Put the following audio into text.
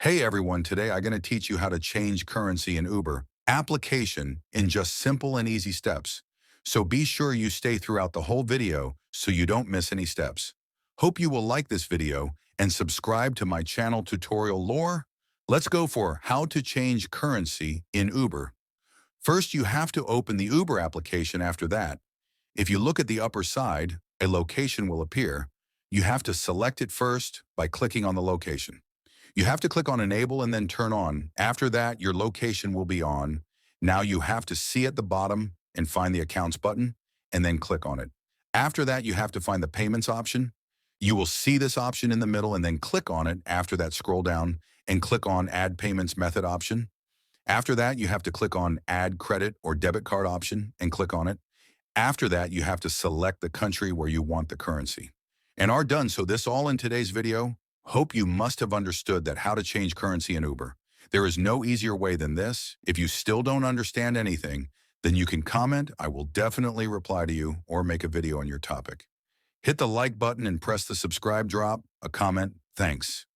Hey everyone, today I'm going to teach you how to change currency in Uber application in just simple and easy steps. So be sure you stay throughout the whole video so you don't miss any steps. Hope you will like this video and subscribe to my channel tutorial lore. Let's go for how to change currency in Uber. First, you have to open the Uber application after that. If you look at the upper side, a location will appear. You have to select it first by clicking on the location. You have to click on enable and then turn on. After that, your location will be on. Now you have to see at the bottom and find the accounts button and then click on it. After that, you have to find the payments option. You will see this option in the middle and then click on it. After that, scroll down and click on add payments method option. After that, you have to click on add credit or debit card option and click on it. After that, you have to select the country where you want the currency. And are done. So this all in today's video. Hope you must have understood that how to change currency in Uber. There is no easier way than this. If you still don't understand anything, then you can comment. I will definitely reply to you or make a video on your topic. Hit the like button and press the subscribe drop, a comment. Thanks.